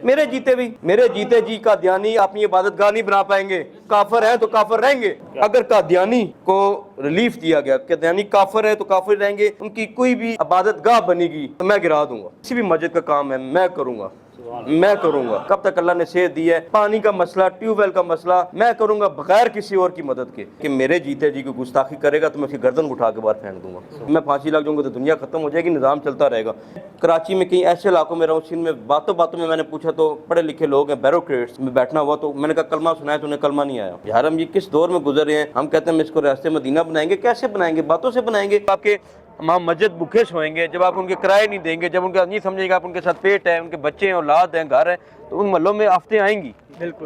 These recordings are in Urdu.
میرے جیتے جی قادیانی اپنی عبادت گاہ نہیں بنا پائیں گے، کافر ہیں تو کافر رہیں گے۔ اگر قادیانی کو ریلیف دیا گیا، قادیانی کافر ہے تو کافر رہیں گے، ان کی کوئی بھی عبادت گاہ بنے گی تو میں گرا دوں گا۔ کسی بھی مسجد کا کام ہے میں کروں گا، کب تک اللہ نے صحت دی ہے۔ پانی کا مسئلہ، ٹیوب ویل کا مسئلہ میں کروں گا بغیر کسی اور کی مدد کے۔ کہ میرے جیتے جی کو گستاخی کرے گا تو میں اس کی گردن اٹھا کے باہر پھینک دوں گا، میں پھانسی لگ جاؤں گا تو دنیا ختم ہو جائے گی، نظام چلتا رہے گا۔ کراچی میں کئی ایسے علاقوں میں رہا ہوں، سندھ میں باتوں میں نے پوچھا تو پڑھے لکھے لوگ ہیں، بیوروکریٹس میں بیٹھنا ہوا تو میں نے کہا کلمہ سنایا تو انہیں کلمہ نہیں آیا۔ یار ہم یہ کس دور میں گزر رہے ہیں؟ ہم کہتے ہیں ہم اس کو ریاست مدینہ بنائیں گے، کیسے بنائیں گے؟ باتوں سے بنائیں گے۔ آپ کے امام مسجد بھوکے سوئیں گے جب آپ ان کے کرائے نہیں دیں گے، جب ان کا نہیں سمجھے گا آپ ان کے ساتھ پیٹ ہے، ان کے بچے ہیں، اولاد ہیں، گھر ہیں، تو ان محلوں میں آفتیں آئیں گی۔ بالکل۔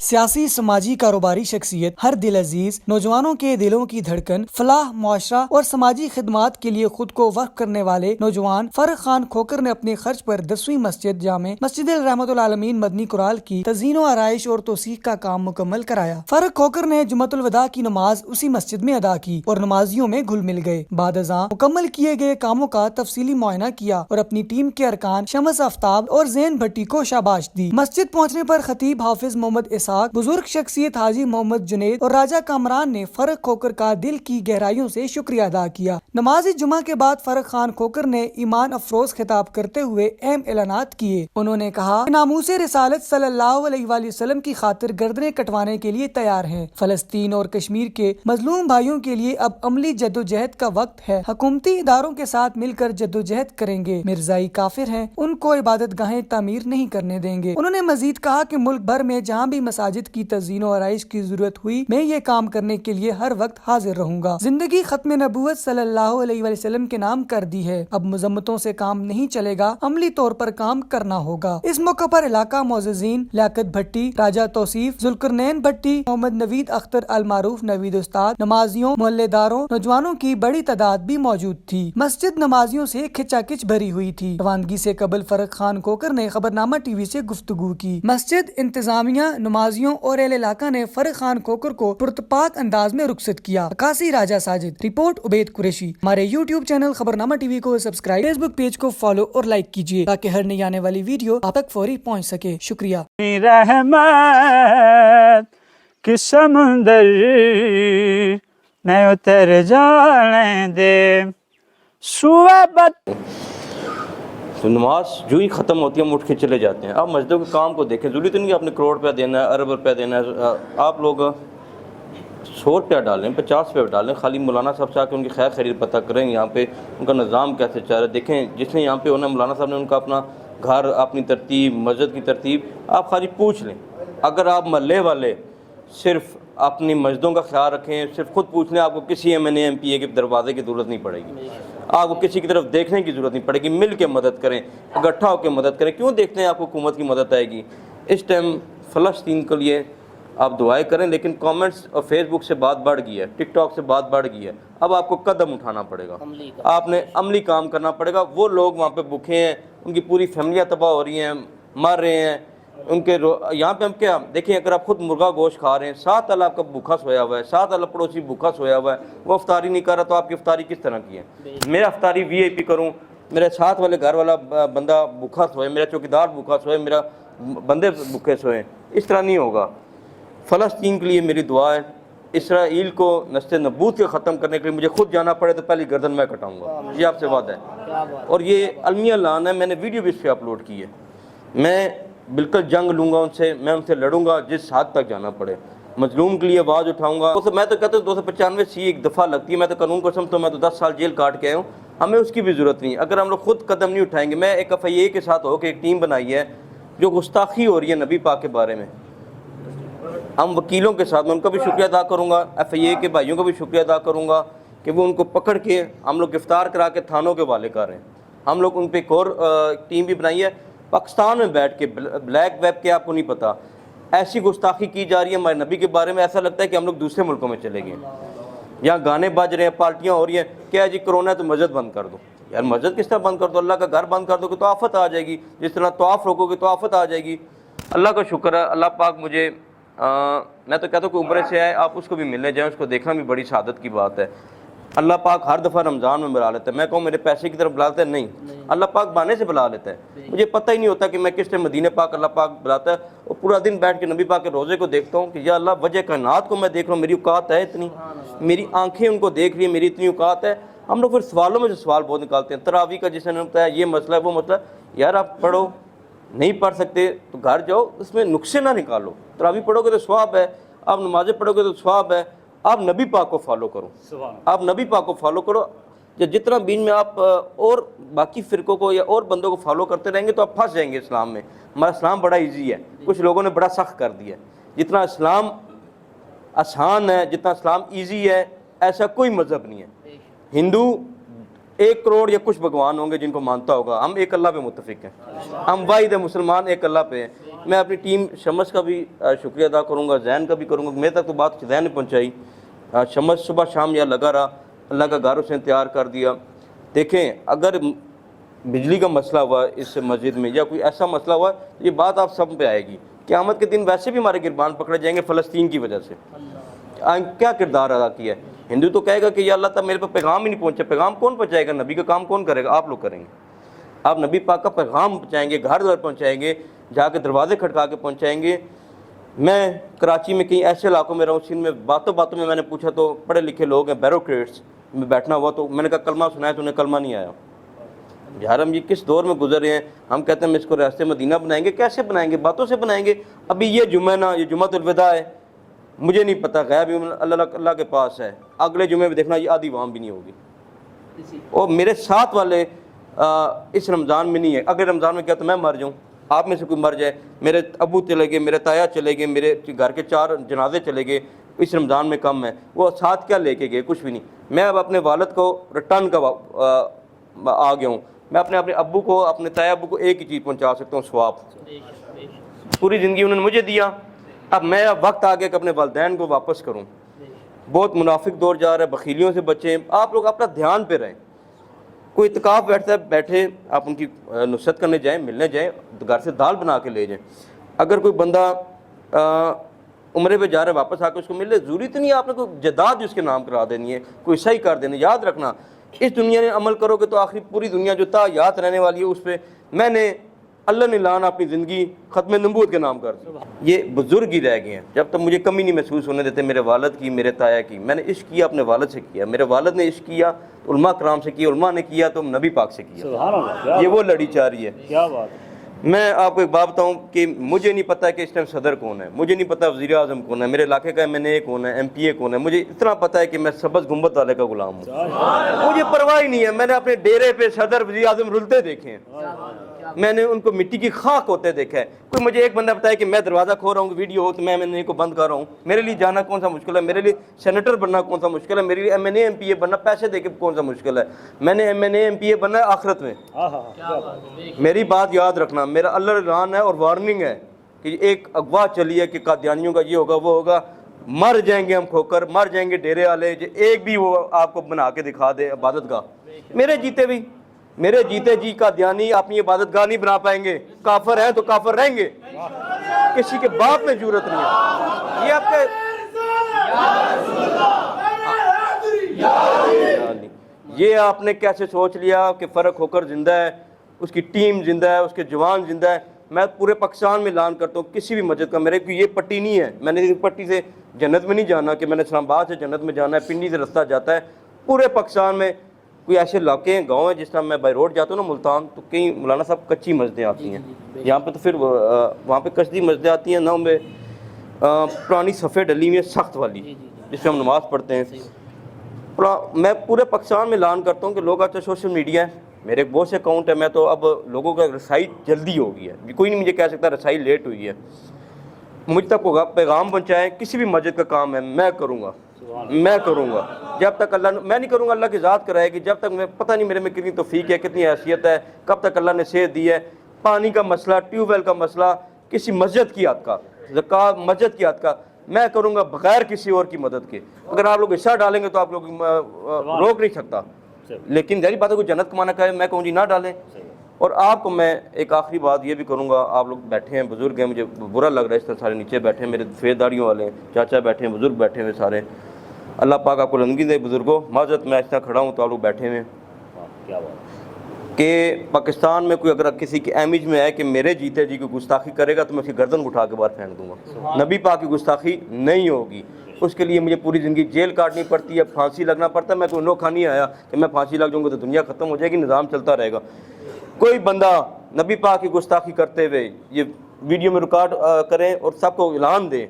سیاسی، سماجی، کاروباری شخصیت، ہر دل عزیز، نوجوانوں کے دلوں کی دھڑکن، فلاح، معاشرہ اور سماجی خدمات کے لیے خود کو وقف کرنے والے نوجوان فرق خان کھوکر نے اپنے خرچ پر 10ویں مسجد جامع مسجد الرحمت العالمین مدنی کرال کی تزئین و آرائش اور توسیع کا کام مکمل کرایا۔ فرق کھوکر نے جمعۃ الوداع کی نماز اسی مسجد میں ادا کی اور نمازیوں میں گھل مل گئے۔ بعد ازاں مکمل کیے گئے کاموں کا تفصیلی معائنہ کیا اور اپنی ٹیم کے ارکان شمس آفتاب اور زین بھٹی کو شاباش دی۔ مسجد پہنچنے پر خطیب حافظ محمد اسحاق، بزرگ شخصیت حاجی محمد جنید اور راجہ کامران نے فرق کھوکر کا دل کی گہرائیوں سے شکریہ ادا کیا۔ نماز جمعہ کے بعد فرق خان کھوکر نے ایمان افروز خطاب کرتے ہوئے اہم اعلانات کیے۔ انہوں نے کہا کہ ناموس رسالت صلی اللہ علیہ وآلہ وسلم کی خاطر گردنیں کٹوانے کے لیے تیار ہیں۔ فلسطین اور کشمیر کے مظلوم بھائیوں کے لیے اب عملی جدوجہد کا وقت ہے۔ حکومتی اداروں کے ساتھ مل کر جدوجہد کریں گے۔ مرزائی کافر ہیں، ان کو عبادت گاہیں تعمیر نہیں کرنے دیں گے۔ انہوں نے مزید کہا کہ ملک بھر میں جہاں بھی مساجد کی تزئین و آرائش کی ضرورت ہوئی میں یہ کام کرنے کے لیے ہر وقت حاضر رہوں گا۔ زندگی ختم نبوت صلی اللہ علیہ وآلہ وسلم کے نام کر دی ہے، اب مذمتوں سے کام نہیں چلے گا، عملی طور پر کام کرنا ہوگا۔ اس موقع پر علاقہ معززین لیاقت بھٹی، راجہ توصیف، ذوالقرنین بھٹی، محمد نوید اختر المعروف نوید استاد، نمازیوں، محلے داروں، نوجوانوں کی بڑی تعداد بھی موجود تھی۔ مسجد نمازیوں سے کھچا کھچ بھری ہوئی تھی۔ روانگی سے قبل فرق خان کھوکر نے خبرنامہ ٹی وی سے گفتگو کی۔ مسجد انتظامیہ، نمازیوں اور اہل علاقہ نے فرق خان کھوکر کو پرتپاک انداز میں رخصت کیا۔ عکاسی راجہ ساجد، رپورٹ عبید قریشی۔ ہمارے یوٹیوب چینل خبرنامہ ٹی وی کو سبسکرائب، فیس بک پیج کو فالو اور لائک کیجیے تاکہ ہر نئی آنے والی ویڈیو آپ تک فوری پہنچ سکے۔ شکریہ۔ رحمت کی سمندر میں اتر جانے دے صحبت۔ تو نماز جو ہی ختم ہوتی ہے ہم اٹھ کے چلے جاتے ہیں۔ آپ مسجدوں کے کام کو دیکھیں، ضروری تو نہیں کہ آپ نے کروڑ روپیہ دینا ہے، ارب روپیہ دینا ہے۔ آپ لوگ 100 روپیہ ڈالیں، 50 روپیہ ڈالیں، خالی مولانا صاحب سے آ کے ان کی خیر خیریت پتہ کریں، یہاں پہ ان کا نظام کیسے چل رہا ہے دیکھیں۔ جس نے یہاں پہ ہونا، مولانا صاحب نے ان کا اپنا گھر، اپنی ترتیب، مسجد کی ترتیب آپ خالی پوچھ لیں۔ اگر آپ محلے والے صرف اپنی مسجدوں کا خیال رکھیں، صرف خود پوچھ لیں، آپ کو کسی ایم این اے، ایم پی اے کے دروازے کی ضرورت نہیں پڑے گی، آپ کو کسی کی طرف دیکھنے کی ضرورت نہیں پڑے گی۔ مل کے مدد کریں، اکٹھا ہو کے مدد کریں۔ کیوں دیکھتے ہیں آپ کو حکومت کی مدد آئے گی؟ اس ٹائم فلسطین کے لیے آپ دعائیں کریں، لیکن کامنٹس اور فیس بک سے بات بڑھ گئی ہے، ٹک ٹاک سے بات بڑھ گئی ہے۔ اب آپ کو قدم اٹھانا پڑے گا، آپ نے عملی کام کرنا پڑے گا۔ وہ لوگ وہاں پہ بھوکے ہیں، ان کی پوری فیملیاں تباہ ہو رہی ہیں، مر رہے ہیں، ان کے یہاں پہ ہم کیا دیکھیں، اگر آپ خود مرغا گوشت کھا رہے ہیں، 7 اللہ آپ کا بھوکا سویا ہوا ہے، 7 اللہ پڑوسی بھوکا سویا ہوا ہے، وہ افطاری نہیں کر رہا تو آپ کی افطاری کس طرح کی ہے؟ میں افطاری وی آئی پی کروں، میرے ساتھ والے گھر والا بندہ بھوکا سوئے، میرا چوکیدار بھوکا سوئے، میرا بندے بھوکے سوئے، اس طرح نہیں ہوگا۔ فلسطین کے لیے میری دعا ہے، اسرائیل کو نسل نبوت کے ختم کرنے کے لیے مجھے خود جانا پڑے تو پہلی گردن میں کٹاؤں گا، یہ آپ سے وعدہ ہے۔ اور یہ المیہ اعلان ہے، میں نے ویڈیو بھی اس پہ اپلوڈ کی ہے۔ میں بالکل جنگ لوں گا ان سے، میں ان سے لڑوں گا جس حد تک جانا پڑے، مظلوم کے لیے آواز اٹھاؤں گا۔ میں تو کہتا ہوں 295 ایک دفعہ لگتی ہے، میں تو قانون کو سمجھتا ہوں، میں تو 10 سال جیل کاٹ کے آیا ہوں، ہمیں اس کی بھی ضرورت نہیں۔ اگر ہم لوگ خود قدم نہیں اٹھائیں گے، میں ایک FIA کے ساتھ ہو کے ایک ٹیم بنائی ہے جو گستاخی ہو رہی ہے نبی پاک کے بارے میں، ہم وکیلوں کے ساتھ، میں ان کا بھی شکریہ ادا کروں گا، FIA کے بھائیوں کا بھی شکریہ ادا کروں گا کہ وہ ان کو پکڑ کے ہم لوگ گرفتار کرا کے تھانوں کے حوالے کر رہے ہیں۔ ہم لوگ ان پہ ایک اور ٹیم بھی بنائی ہے پاکستان میں بیٹھ کے، بلیک ویب کے آپ کو نہیں پتہ، ایسی گستاخی کی جا رہی ہے ہمارے نبی کے بارے میں، ایسا لگتا ہے کہ ہم لوگ دوسرے ملکوں میں چلے گئے۔ یہاں گانے بج رہے ہیں، پارٹیاں ہو رہی ہیں، کیا جی کرونا ہے تو مسجد بند کر دو۔ یار مسجد کس طرح بند کر دو؟ اللہ کا گھر بند کر دو گے تو آفت آ جائے گی، جس طرح طواف روکو گے تو آفت آ جائے گی۔ اللہ کا شکر ہے، اللہ پاک مجھے میں تو کہتا ہوں کہ عمرے سے آئے آپ اس کو بھی ملنے جائیں, اس کو دیکھنا بھی بڑی سعادت کی بات ہے. اللہ پاک ہر دفعہ رمضان میں بلا لیتا ہے. میں کہوں میرے پیسے کی طرف بلاتا ہے, نہیں, اللہ پاک بہانے سے بلا لیتا ہے. مجھے پتہ ہی نہیں ہوتا کہ میں کس ٹائم مدینے پاک اللہ پاک بلاتا ہے, اور پورا دن بیٹھ کے نبی پاک کے روزے کو دیکھتا ہوں کہ یا اللہ وجہ کائنات کو میں دیکھ رہا ہوں, میری اوقات ہے اتنی, میری آنکھیں ان کو دیکھ رہی ہیں, میری اتنی اوقات ہے. ہم لوگ پھر سوالوں میں سے سوال بہت نکالتے ہیں. تراویح کا جس نے بتایا یہ مسئلہ ہے وہ مسئلہ ہے, یار آپ پڑھو, نہیں پڑھ سکتے تو گھر جاؤ, اس میں نقصے نہ نکالو. تراویح پڑھو گے تو ثواب ہے, آپ نمازیں پڑھو گے تو ثواب ہے. آپ نبی پاک کو فالو کرو, آپ نبی پاک کو فالو کرو. جتنا بیچ میں آپ اور باقی فرقوں کو یا اور بندوں کو فالو کرتے رہیں گے تو آپ پھنس جائیں گے اسلام میں. ہمارا اسلام بڑا ایزی ہے, کچھ لوگوں نے بڑا سخت کر دیا ہے. جتنا اسلام آسان ہے, جتنا اسلام ایزی ہے, ایسا کوئی مذہب نہیں ہے. ہندو 1 کروڑ یا کچھ بھگوان ہوں گے جن کو مانتا ہوگا, ہم ایک اللہ پہ متفق ہیں, ہم واحد ہیں, مسلمان ایک اللہ پہ ہیں. میں اپنی ٹیم شمس کا بھی شکریہ ادا کروں گا, زین کا بھی کروں گا. میرے تک تو بات زین نے پہنچائی. شمس صبح شام یہاں لگا رہا, اللہ کا گھر اس نے تیار کر دیا. دیکھیں اگر بجلی کا مسئلہ ہوا اس مسجد میں یا کوئی ایسا مسئلہ ہوا, یہ بات آپ سب پہ آئے گی. قیامت کے دن ویسے بھی ہمارے گربان پکڑے جائیں گے فلسطین کی وجہ سے. کیا کردار ادا کیا ہے. ہندو تو کہے گا کہ یا اللہ تعالیٰ میرے پہ پیغام ہی نہیں پہنچا. پیغام کون پہنچائے گا؟ نبی کا کام کون کرے گا؟ آپ لوگ کریں گے. آپ نبی پاک کا پیغام پہنچائیں گے, گھر گھر پہنچائیں گے, جا کے دروازے کھٹکا کے پہنچائیں گے. میں کراچی میں کئی ایسے علاقوں میں رہا ہوں, سندھ میں باتوں باتوں میں نے پوچھا تو پڑھے لکھے لوگ ہیں, بیوروکریٹس میں بیٹھنا ہوا تو میں نے کہا کلمہ سنا ہے تو انہیں کلمہ نہیں آیا. یار ہم یہ کس دور میں گزر رہے ہیں. ہم کہتے ہیں ہم اس کو ریاست مدینہ بنائیں گے. کیسے بنائیں گے؟ باتوں سے بنائیں گے. ابھی یہ جمعہ نا, یہ جمعۃ الوداع ہے, مجھے نہیں پتہ, غیب اللہ کے پاس ہے. اگلے جمعے میں دیکھنا یہ آدھی وام بھی نہیں ہوگی. اور میرے ساتھ والے اس رمضان میں نہیں ہے, اگلے رمضان میں کیا تو میں مر جاؤں, آپ میں سے کوئی مر جائے, میرے ابو چلے گئے, میرے تایا چلے گئے, میرے گھر کے 4 جنازے چلے گئے, اس رمضان میں کم ہے. وہ ساتھ کیا لے کے گئے؟ کچھ بھی نہیں. میں اب اپنے والد کو ریٹرن کا آ گیا ہوں. میں اپنے ابو کو, اپنے تایا ابو کو ایک ہی چیز پہنچا سکتا ہوں, ثواب. پوری زندگی انہوں نے مجھے دیا, اب میں وقت آ گیا کہ اپنے والدین کو واپس کروں. بہت منافق دور جا رہا ہے, بخیلیوں سے بچیں. آپ لوگ اپنا دھیان پہ رہیں. کوئی اعتکاف بیٹھتا ہے, بیٹھے, آپ ان کی نصرت کرنے جائیں, ملنے جائیں, گھر سے دال بنا کے لے جائیں. اگر کوئی بندہ عمرے پہ جا رہا ہے واپس آ کے اس کو مل لے, ضروری تو نہیں آپ نے کوئی جداد اس کے نام کرا دینی ہے, کوئی صحیح کر دینی. یاد رکھنا اس دنیا نے عمل کرو گے تو آخری پوری دنیا جو تا یاد رہنے والی ہے اس پہ. میں نے اللہ نے لانا اپنی زندگی ختم نبوت کے نام کر دی. یہ بزرگ ہی رہ گئے ہیں. جب تک مجھے کمی نہیں محسوس ہونے دیتے میرے والد کی, میرے تایا کی. میں نے عشق کیا اپنے والد سے کیا, میرے والد نے عشق کیا علماء کرام سے کیا, علماء نے کیا تو نبی پاک سے کیا. سبحان اللہ, یہ وہ لڑی چاہ رہی ہے. کیا بات ہے. میں آپ کو ایک بات بتاؤں کہ مجھے نہیں پتہ کہ اس ٹائم صدر کون ہے, مجھے نہیں پتہ وزیر اعظم کون ہے, میرے علاقے کا MNA کون ہے, MP کون ہے. مجھے اتنا پتہ ہے کہ میں سبز گنبد والے کا غلام ہوں. مجھے پرواہ ہی نہیں ہے. میں نے اپنے ڈیرے پہ صدر وزیر اعظم رلتے دیکھے ہیں, میں نے ان کو مٹی کی خاک ہوتے دیکھا ہے. کوئی مجھے ایک بندہ بتایا کہ میں دروازہ کھول رہا ہوں, ویڈیو ہو تو میں MNA کو بند کر رہا ہوں. میرے لیے جانا کون سا مشکل ہے؟ میرے لیے سینیٹر بننا کون سا مشکل ہے؟ میرے لیے MNA MPA بننا پیسے دے کے کون سا مشکل ہے؟ میں نے MNA MPA بننا ہے آخرت میں. میری بات یاد رکھنا, میرا اللہ اعلان ہے اور وارننگ ہے کہ ایک اغوا چلی ہے کہ قادیانیوں کا یہ ہوگا وہ ہوگا. مر جائیں گے ہم کھو کر, مر جائیں گے ڈیرے والے. ایک بھی وہ آپ کو بنا کے دکھا دے عبادت گاہ, میرے جیتے جی قادیانی اپنی عبادت گاہ نہیں بنا پائیں گے. کافر ہیں تو کافر رہیں گے, کسی کے باپ میں جرت نہیں ہے. یہ آپ کے یہ آپ نے کیسے سوچ لیا کہ فرق ہو کر زندہ ہے, اس کی ٹیم زندہ ہے, اس کے جوان زندہ ہے. میں پورے پاکستان میں اعلان کرتا ہوں کسی بھی مسجد کا, میرے کو یہ پٹی نہیں ہے, میں نے اس پٹی سے جنت میں نہیں جانا کہ میں نے اسلام آباد سے جنت میں جانا ہے, پنڈی سے رستہ جاتا ہے. پورے پاکستان میں کوئی ایسے علاقے ہیں, گاؤں ہیں, جس طرح میں بائی روڈ جاتا ہوں نا ملتان, تو کئی مولانا صاحب کچی مسجدیں آتی ہیں. یہاں پہ تو پھر وہاں پہ کچی مسجدیں آتی ہیں, نہ میں پرانی صفحے ڈلی ہوئی ہیں سخت والی جس پہ ہم نماز پڑھتے ہیں. میں پورے پاکستان میں اعلان کرتا ہوں کہ لوگ آج سوشل میڈیا ہے, میرے ایک بہت سے اکاؤنٹ ہے, میں تو اب لوگوں کا رسائی جلدی ہو گئی ہے, کوئی نہیں مجھے کہہ سکتا رسائی لیٹ ہوئی ہے. مجھ تک پیغام پہنچائیں, کسی بھی مسجد کا کام ہے میں کروں گا, جب تک اللہ, میں نہیں کروں گا, اللہ کی ذات کرائے گی. جب تک میں پتہ نہیں میرے میں کتنی توفیق ہے, کتنی حیثیت ہے, کب تک اللہ نے صحت دی ہے. پانی کا مسئلہ, ٹیوب ویل کا مسئلہ کسی مسجد کی حد کا, زکوٰۃ مسجد کی حد کا, میں کروں گا بغیر کسی اور کی مدد کے. اگر آپ لوگ حصہ ڈالیں گے تو آپ لوگ روک نہیں سکتا. لیکن ظاہری بات ہے کوئی جنت کمانا کہے میں کہوں جی نہ ڈالیں, اور آپ کو میں ایک آخری بات یہ بھی کروں گا، آپ لوگ بیٹھے ہیں، بزرگ ہیں، مجھے برا لگ رہا ہے اس طرح سارے نیچے بیٹھے ہیں، میرے سفید داڑھیوں والے ہیں، چاچا بیٹھے ہیں، بزرگ بیٹھے ہوئے سارے، اللہ پاک آپ کو لنگی دے بزرگوں، معذرت میں اس طرح کھڑا ہوں تو آپ لوگ بیٹھے ہوئے ہیں کہ پاکستان میں کوئی اگر کسی کی امیج میں ہے کہ میرے جیتے جی کوئی گستاخی کرے گا تو میں اس کی گردن اٹھا کے باہر پھینک دوں گا، نبی پاک کی گستاخی نہیں ہوگی، اس کے لیے مجھے پوری زندگی جیل کاٹنی پڑتی ہے، پھانسی لگنا پڑتا ہے، میں کوئی انوکھا نہیں آیا کہ میں پھانسی لگ جاؤں گا تو دنیا ختم ہو جائے گی، نظام چلتا رہے گا۔ کوئی بندہ نبی پاک کی گستاخی کرتے ہوئے یہ ویڈیو میں ریکارڈ کریں اور سب کو اعلان دیں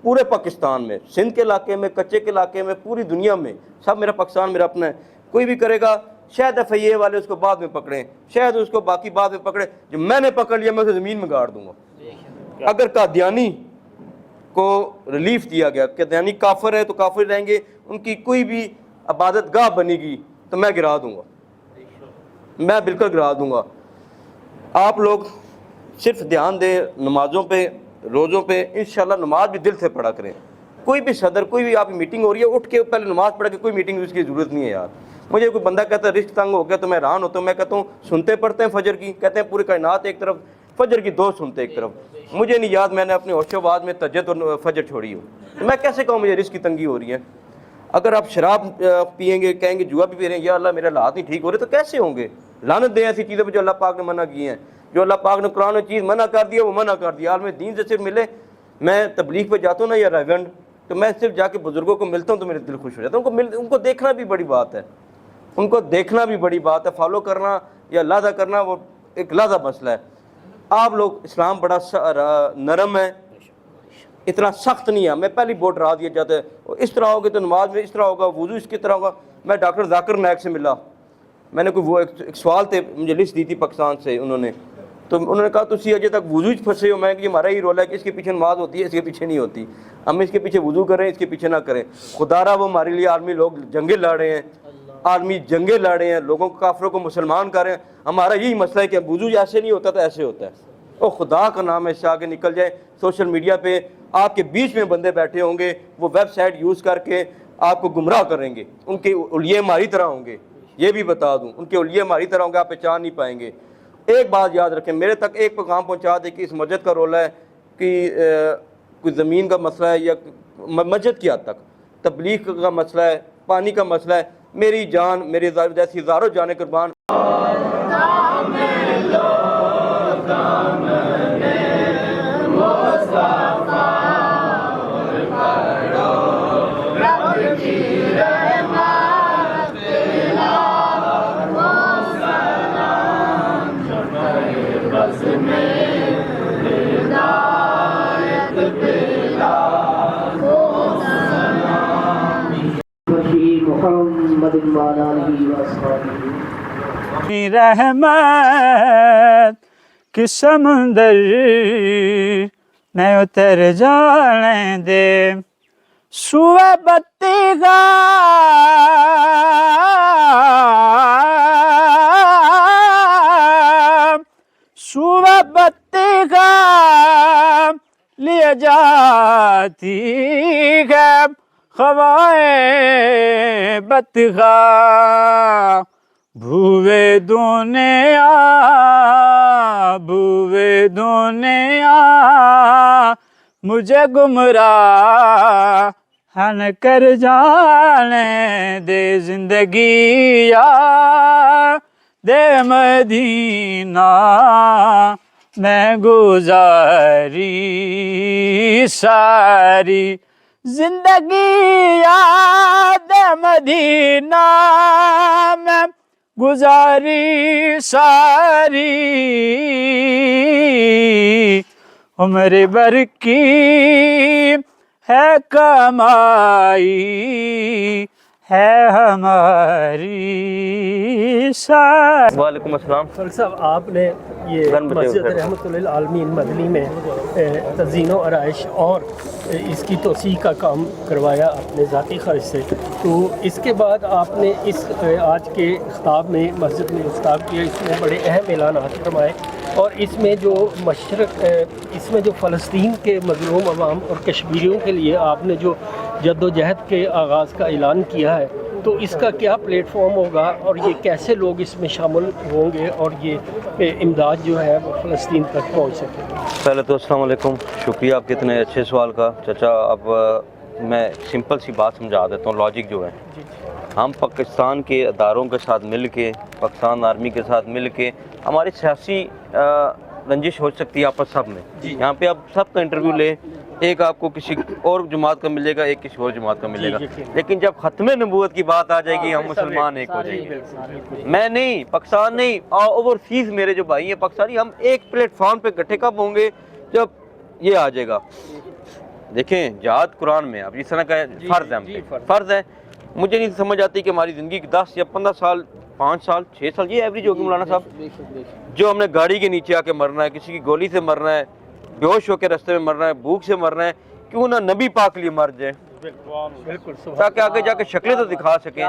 پورے پاکستان میں، سندھ کے علاقے میں، کچے کے علاقے میں، پوری دنیا میں، سب میرا پاکستان میرا اپنا ہے، کوئی بھی کرے گا شاید FIA والے اس کو بعد میں پکڑیں، شاید اس کو باقی بعد میں پکڑیں، جو میں نے پکڑ لیا میں اسے زمین میں گاڑ دوں گا۔ اگر قادیانی کو ریلیف دیا گیا، قادیانی کافر ہے تو کافر رہیں گے، ان کی کوئی بھی عبادت گاہ بنے گی تو میں گرا دوں گا، میں بالکل گرا دوں گا۔ آپ لوگ صرف دھیان دیں نمازوں پہ، روزوں پہ، انشاءاللہ نماز بھی دل سے پڑھا کریں۔ کوئی بھی صدر، کوئی بھی آپ کی میٹنگ ہو رہی ہے، اٹھ کے پہلے نماز پڑھ کے، کوئی میٹنگ اس کی ضرورت نہیں ہے یار۔ مجھے کوئی بندہ کہتا ہے رشک تنگ ہو گیا تو میں حیران ہوتا ہوں، میں کہتا ہوں سنتے پڑھتے ہیں فجر کی، کہتے ہیں پوری کائنات ایک طرف، فجر کی دو سنتے ایک طرف، مجھے نہیں یاد میں نے اپنے ہوش و بعد میں تہجد اور فجر چھوڑی ہو، تو میں کیسے کہوں مجھے رزق کی تنگی ہو رہی ہے؟ اگر آپ شراب پئیں گے، کہیں گے جوا بھی پی رہے ہیں، یا اللہ میرے حالات نہیں ٹھیک ہو رہے، تو کیسے ہوں گے؟ لعنت دیں ایسی چیزوں پہ جو اللہ پاک نے منع کی ہیں، جو اللہ پاک نے قرآن میں چیز منع کر دیا وہ منع کر دیا۔ عالم دین سے صرف ملے، میں تبلیغ پہ جاتا ہوں نا یا ریونڈ، تو میں صرف جا کے بزرگوں کو ملتا ہوں تو میرے دل خوش ہو جاتا ہے، ان کو دیکھنا بھی بڑی بات ہے، ان کو دیکھنا بھی بڑی بات ہے، فالو کرنا یا لادہ کرنا وہ ایک لادہ مسئلہ ہے۔ آپ لوگ اسلام بڑا نرم ہے، اتنا سخت نہیں ہے، میں پہلی بورڈ ڈرا دیا جاتا ہے، اس طرح ہوگا تو نماز میں اس طرح ہوگا، وضو اس کی طرح ہوگا۔ میں ڈاکٹر ذاکر نائک سے ملا، میں نے کوئی وہ ایک سوال تھے، مجھے لسٹ دی تھی پاکستان سے انہوں نے، تو انہوں نے کہا تسی اجے تک وضو پھنسے ہو، میں کہ یہ ہمارا ہی رول ہے کہ اس کے پیچھے نماز ہوتی ہے، اس کے پیچھے نہیں ہوتی، ہم اس کے پیچھے وضو کریں، اس کے پیچھے نہ کریں۔ خدا را وہ ہمارے لیے عالمی لوگ جنگیں لڑ رہے ہیں، عالمی جنگیں لڑ رہے ہیں، لوگوں کو کافروں کو مسلمان کر رہے ہیں، ہمارا یہی مسئلہ ہے کہ وضو ایسے نہیں ہوتا تو ایسے ہوتا ہے۔ اور خدا کا نام ہے اس سے آگے نکل جائے، سوشل میڈیا پہ آپ کے بیچ میں بندے بیٹھے ہوں گے، وہ ویب سائٹ یوز کر کے آپ کو گمراہ کریں گے، ان کے اولیاء ہماری طرح ہوں گے، یہ بھی بتا دوں، ان کے اولیاء ہماری طرح ہوں گے، آپ پہچان نہیں پائیں گے۔ ایک بات یاد رکھیں، میرے تک ایک پیغام پہنچا دے کہ اس مسجد کا رول ہے کہ کوئی زمین کا مسئلہ ہے یا مسجد کی حد تک تبلیغ کا مسئلہ ہے، پانی کا مسئلہ ہے، میری جان میرے جیسی ہزاروں جانیں قربان۔ محمد وعلى آله وأصحابه رحمت کے سمندر میں اتر جانے دے، سوئے بتی کا سوئے بتی کا لے جاتی ہے خوائے بدخواہ، بھوے دنیا مجھے گمراہ ہن کر جانے دے، زندگی دے مدینہ میں گزاری ساری، زندگی یاد مدینہ میں گزاری ساری، عمر بھر کی ہے کمائی ہے ہماری ساری۔ وعلیکم السلام۔ فاروق صاحب، آپ نے یہ مسجد رحمت للعالمین مدنی میں تزئین و آرائش اور اس کی توسیع کا کام کروایا اپنے ذاتی خرچ سے، تو اس کے بعد آپ نے اس آج کے خطاب میں مسجد میں خطاب کیا، اس میں بڑے اہم اعلانات فرمائے، اور اس میں جو اس میں جو فلسطین کے مظلوم عوام اور کشمیریوں کے لیے آپ نے جو جد و جہد کے آغاز کا اعلان کیا ہے، تو اس کا کیا پلیٹ فارم ہوگا اور یہ کیسے لوگ اس میں شامل ہوں گے اور یہ امداد جو ہے وہ فلسطین تک پہنچ سکے گی؟ پہلے تو السلام علیکم، شکریہ آپ کے اتنے اچھے سوال کا چچا. اب میں سمپل سی بات سمجھا دیتا ہوں، لاجک جو ہے. ہم پاکستان کے اداروں کے ساتھ مل کے، پاکستان آرمی کے ساتھ مل کے، ہماری سیاسی رنجش ہو سکتی ہے آپس سب میں. یہاں پہ آپ سب کا انٹرویو لیں، ایک آپ کو کسی اور جماعت کا ملے گا، ایک کسی اور جماعت کا ملے گا، لیکن جب ختم نبوت کی بات آ جائے گی ہم مسلمان ایک ہو جائیں گے. میں نہیں، پاکستان نہیں، اوورسیز میرے جو بھائی ہیں پاکستانی، ہم ایک پلیٹ فارم پہ اکٹھے کب ہوں گے جب یہ آ جائے گا. دیکھیں جہاد قرآن میں اب اس طرح کا فرض ہے، ہم پہ فرض ہے. مجھے نہیں سمجھ آتی کہ ہماری زندگی کی 10 یا 15 سال، 5 سال، 6 سال یہ ایوریج ہوگی مولانا صاحب، جو ہم نے گاڑی کے نیچے آ کے مرنا ہے، کسی کی گولی سے مرنا ہے، بے ہوش ہو کے رستے میں مرنا ہے، بھوک سے مرنا ہے، کیوں نہ نبی پاک لیے مر جائیں تاکہ آگے جا کے شکلیں تو دکھا سکیں.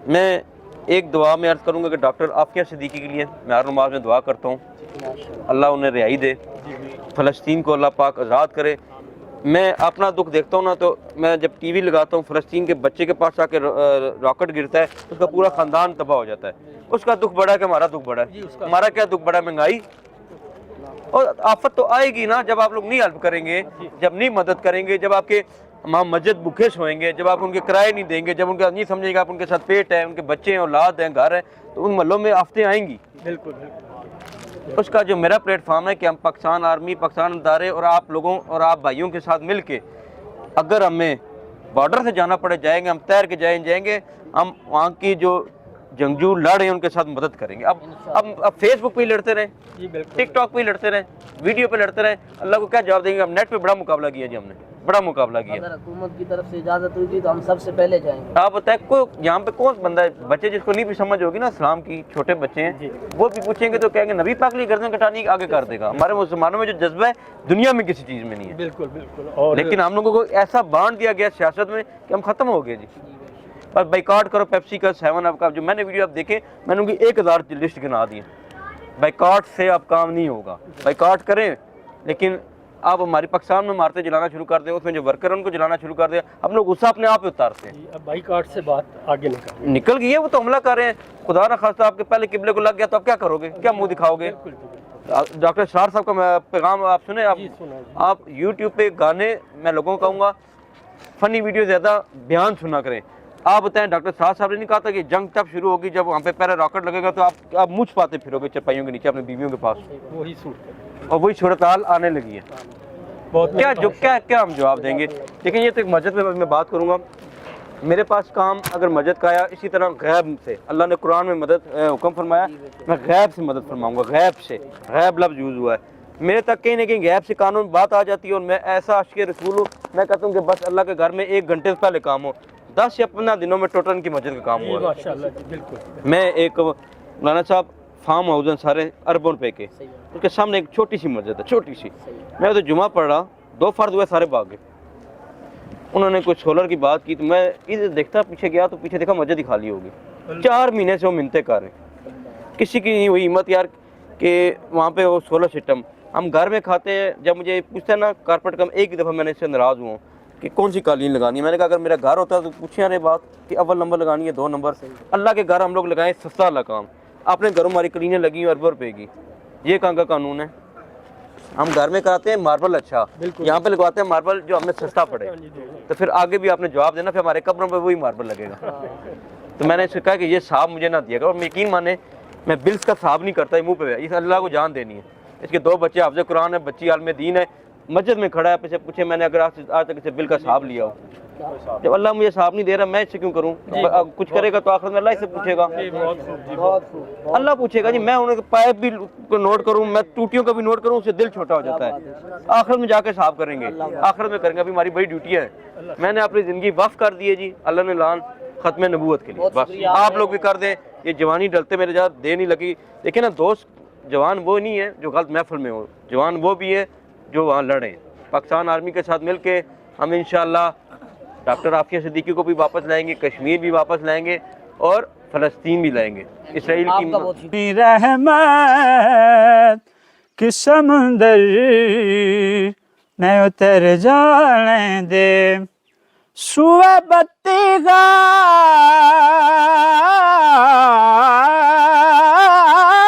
میں ایک دعا میں عرض کروں گا کہ ڈاکٹر عافیہ صدیقی کے لیے میں ہر نماز میں دعا کرتا ہوں، اللہ انہیں رہائی دے، فلسطین کو اللہ پاک آزاد کرے. میں اپنا دکھ دیکھتا ہوں نا تو میں جب ٹی وی لگاتا ہوں، فلسطین کے بچے کے پاس آ کے راکٹ گرتا ہے، اس کا پورا خاندان تباہ ہو جاتا ہے. اس کا دکھ بڑا ہے کہ ہمارا دکھ بڑا ہے. ہمارا کیا دکھ بڑا ہے؟ مہنگائی. اور آفت تو آئے گی نا جب آپ لوگ نہیں ہیلپ کریں گے، جب نہیں مدد کریں گے، جب آپ کے وہاں مسجد بھوکے سوئیں گے، جب آپ ان کے کرائے نہیں دیں گے، جب ان کا نہیں سمجھیں گے آپ ان کے ساتھ پیٹ ہے، ان کے بچے ہیں، اولاد ہیں، گھر ہیں، تو ان محلوں میں آفتیں آئیں گی. بالکل. اس کا جو میرا پلیٹ فارم ہے کہ ہم پاکستان آرمی، پاکستان ادارے اور آپ لوگوں اور آپ بھائیوں کے ساتھ مل کے، اگر ہمیں بارڈر سے جانا پڑے جائیں گے، ہم تیر کے جائیں گے، ہم وہاں کی جو جنگجو لڑ ہیں ان کے ساتھ مدد کریں گے. اب فیس بک پہ ہی لڑتے رہیں، ٹک ٹاک پہ ہی لڑتے رہیں، ویڈیو پہ لڑتے رہیں، اللہ کو کیا جواب دیں گے؟ ہم نیٹ پہ بڑا مقابلہ کیا جی، ہم نے بڑا مقابلہ کیا. اگر حکومت کی طرف سے اجازت ہوئی تو ہم سب سے پہلے جائیں گے. آپ بتائیں یہاں پہ کون بندہ ہے، بچے جس کو نہیں بھی سمجھ ہوگی نا اسلام کی، چھوٹے بچے ہیں، وہ بھی پوچھیں گے تو کہیں گے نبی پاک لیے گردن کٹانی آگے کر دے گا. ہمارے مسلمانوں میں جو جذبہ ہے دنیا میں کسی چیز میں نہیں ہے. بالکل بالکل. لیکن ہم لوگوں کو ایسا بانٹ دیا گیا سیاست میں کہ ہم ختم ہو گئے جی. اور بائیکاٹ کرو پیپسی کا، 7 اپ کا، جو میں نے ویڈیو آپ دیکھیں، میں نے ان کی 1000 لسٹ گنا دی. بائیکاٹ سے اب کام نہیں ہوگا. بائیکاٹ کریں لیکن آپ ہماری پاکستان میں مارتے جلانا شروع کر دیں، اس میں جو ورکر ہیں ان کو جلانا شروع کر دیں، ہم لوگ غصہ اپنے آپ پہ اتارتے ہیں. اب بائیکاٹ سے بات آگے نکل گئی ہے، وہ تو حملہ کر رہے ہیں. خدا نہ خواستہ آپ کے پہلے قبلے کو لگ گیا تو آپ کیا کرو گے؟ کیا منہ دکھاؤ گے؟ ڈاکٹر اسرار صاحب کا پیغام آپ سنیں. آپ یوٹیوب پہ گانے، میں لوگوں کو کہوں گا فنی ویڈیو زیادہ بیان سنا کریں. آپ بتائیں ڈاکٹر اسرار صاحب نے نہیں کہا تھا کہ جنگ تب شروع ہوگی جب وہاں پہ پہلے راکٹ لگے گا تو آپ منہ چھپاتے پھرو گے چرپائیوں کے نیچے اپنے بیویوں کے پاس، اور وہی صورتحال آنے لگی ہے. کیا ہم جواب دیں گے؟ لیکن یہ تو ایک مسجد میں میں بات کروں گا. میرے پاس کام اگر مسجد کا آیا، اسی طرح غیب سے اللہ نے قرآن میں مدد حکم فرمایا، میں غیب سے مدد فرماؤں گا. غیب سے، غیب لفظ یوز ہوا ہے. میرے تک کہیں نہ کہیں غیب سے قانون بات آ جاتی ہے، اور میں ایسا عاشق رسول ہوں، میں کہتا ہوں کہ بس اللہ کے گھر میں 1 گھنٹے سے پہلے کام ہو، 10 یا 15 دنوں میں ٹوٹل کی مسجد کا کام ہوا. میں ایک مولانا صاحب فارم ہاؤس ہیں سارے اربوں روپے کے، ان کے سامنے ایک چھوٹی سی مسجد ہے، چھوٹی سی. میں تو جمعہ پڑھ رہا، 2 فرد ہوئے، سارے بھاگ گئے. انہوں نے کوئی سولر کی بات کی تو میں ادھر دیکھتا پیچھے گیا تو پیچھے دیکھا مسجد ہی خالی ہوگی. 4 مہینے سے وہ منتیں کر رہے ہیں. کسی کی نہیں ہوئی ہمت یار کہ وہاں پہ وہ سولر سسٹم ہم گھر میں کھاتے ہیں. جب مجھے پوچھتے ہیں نا کارپیٹ کا، ایک ہی دفعہ میں نے اس سے ناراض ہوں کہ کون سی قالین لگانی ہے. میں نے کہا اگر میرا گھر ہوتا تو پوچھیں ارے بات کہ اول نمبر لگانی ہے 2 نمبر. اللہ کے گھر ہم لوگ لگائیں سستا والا کام. اپنے گھروں ہماری کلینیں لگی ہیں اربوں روپے کی. یہ کہاں کا قانون ہے؟ ہم گھر میں کراتے ہیں ماربل اچھا، یہاں پہ لگواتے ہیں ماربل جو ہمیں سستا پڑے. تو پھر آگے بھی آپ نے جواب دینا، پھر ہمارے قبروں پہ وہی ماربل لگے گا. تو میں نے اس سے کہا کہ یہ صاحب مجھے نہ دیا گا. اور یقین مانے میں بلس کا صاحب نہیں کرتا، منہ پہ. اس اللہ کو جان دینی ہے. اس کے 2 بچے حافظ قرآن ہے، بچی عالم دین ہے، مسجد میں کھڑا ہے. پیچھے پوچھے میں نے اگر آج تک اسے بل کا صاحب لیا ہو، جب اللہ مجھے صاحب نہیں دے رہا میں اس سے کیوں کروں؟ کچھ کرے گا تو آخر میں اللہ اس سے پوچھے گا. اللہ پوچھے گا جی. میں انہیں پائپ بھی نوٹ کروں، میں ٹوٹیوں کا بھی نوٹ کروں، اس سے دل چھوٹا ہو جاتا ہے. آخر میں جا کے صاحب کریں گے، آخر میں کریں گے. ابھی ہماری بڑی ڈیوٹی ہے. میں نے اپنی زندگی وقف کر دی ہے جی اللہ نے لان ختم نبوت کے لیے. بس آپ لوگ بھی کر دیں. یہ جوانی ڈلتے میرے جہاں دے نہیں لگی. دیکھیں نا دوست، جوان وہ نہیں ہے جو غلط محفل میں ہو، جوان وہ بھی ہے جو وہاں لڑیں. پاکستان آرمی کے ساتھ مل کے ہم انشاءاللہ ڈاکٹر عافیہ صدیقی کو بھی واپس لائیں گے، کشمیر بھی واپس لائیں گے، اور فلسطین بھی لائیں گے. اسرائیل کی رحمت کہ سمندر میں اتر جانے دے، سوئے بتی کا